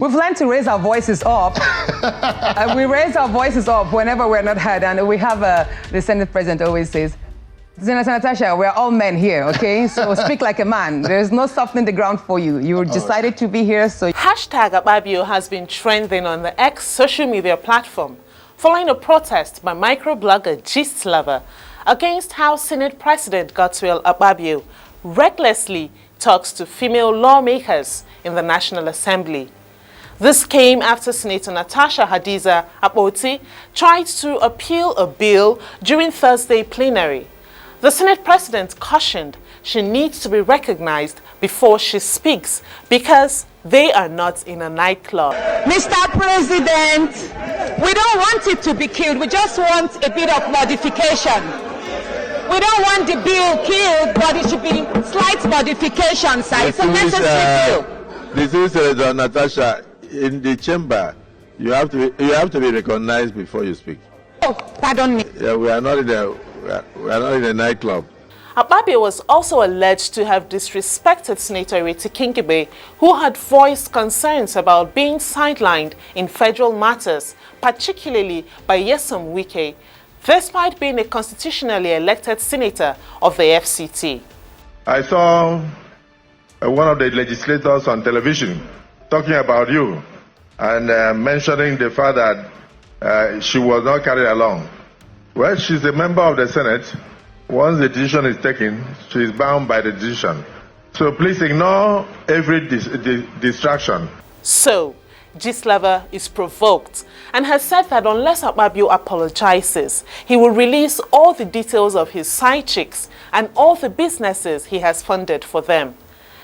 We've learned to raise our voices up. We raise our voices up whenever we're not heard. And we have the Senate President always says, Senator Natasha, we're all men here, okay? So speak like a man. There's no softening the ground for you. You decided to be here, so... Hashtag Akpabio has been trending on the X social media platform following a protest by microblogger Gistlover against how Senate President Godswill Akpabio recklessly talks to female lawmakers in the National Assembly. This came after Senator Natasha Akpabio tried to appeal a bill during Thursday plenary. The Senate President cautioned she needs to be recognized before she speaks because they are not in a nightclub. Mr. President, we don't want it to be killed. We just want a bit of modification. We don't want the bill killed, but it should be slight modifications. It's a necessary bill. This is Senator Natasha. In the chamber, you have to be recognized before you speak. Oh, pardon me. Yeah, we are not in a nightclub. Akpabio was also alleged to have disrespected Senator Kinkebe, who had voiced concerns about being sidelined in federal matters, particularly by Nyesom Wike, despite being a constitutionally elected senator of the FCT. I saw one of the legislators on television talking about you and mentioning the fact that she was not carried along. Well, she's a member of the Senate. Once the decision is taken, she is bound by the decision. So please ignore every distraction. So, Gistlover is provoked and has said that unless Akpabio apologizes, he will release all the details of his side chicks and all the businesses he has funded for them.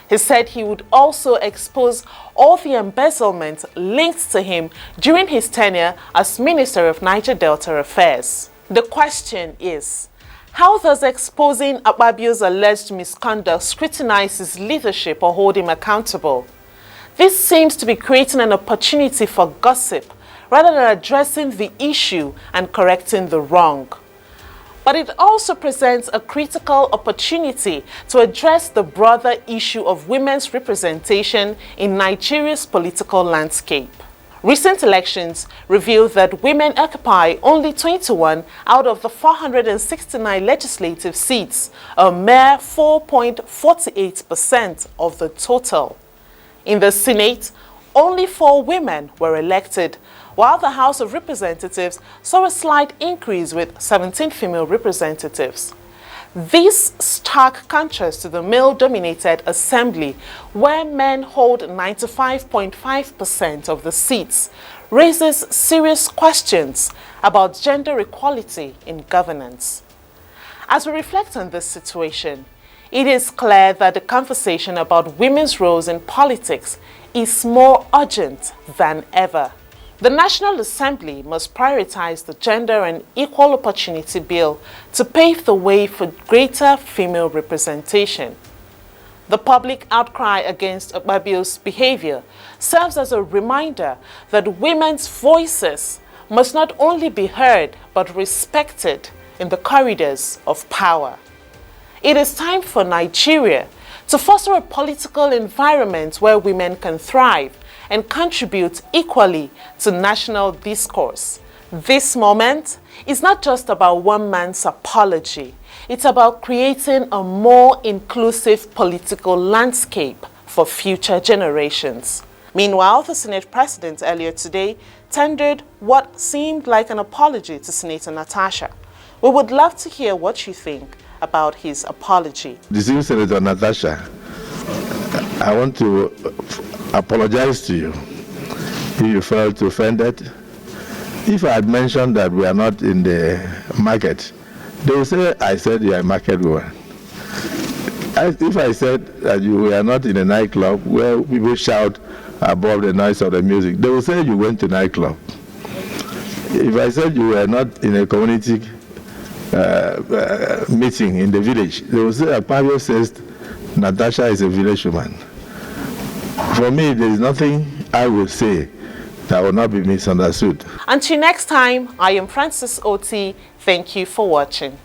He said he would also expose all the embezzlement linked to him during his tenure as Minister of Niger Delta Affairs. The question is, how does exposing Akpabio's alleged misconduct scrutinize his leadership or hold him accountable? This seems to be creating an opportunity for gossip rather than addressing the issue and correcting the wrong. But it also presents a critical opportunity to address the broader issue of women's representation in Nigeria's political landscape. Recent elections revealed that women occupy only 21 out of the 469 legislative seats, a mere 4.48% of the total. In the Senate, only 4 women were elected, while the House of Representatives saw a slight increase with 17 female representatives. This stark contrast to the male-dominated assembly, where men hold 95.5% of the seats, raises serious questions about gender equality in governance. As we reflect on this situation, it is clear that the conversation about women's roles in politics is more urgent than ever. The National Assembly must prioritize the Gender and Equal Opportunity Bill to pave the way for greater female representation. The public outcry against Akpabio's behavior serves as a reminder that women's voices must not only be heard but respected in the corridors of power. It is time for Nigeria to foster a political environment where women can thrive and contribute equally to national discourse. This moment is not just about one man's apology. It's about creating a more inclusive political landscape for future generations. Meanwhile, the Senate President earlier today tendered what seemed like an apology to Senator Natasha. We would love to hear what you think about his apology. Distinguished Senator Natasha, I want to apologize to you if you felt offended. If I had mentioned that we are not in the market, they will say I said you are a market woman. If I said that you were not in a nightclub where people shout above the noise of the music, they will say you went to nightclub. If I said you were not in a community meeting in the village, they will say Akpabio says Natasha is a village woman. For me, there is nothing I will say that will not be misunderstood. Until next time, I am Francis Oti. Thank you for watching.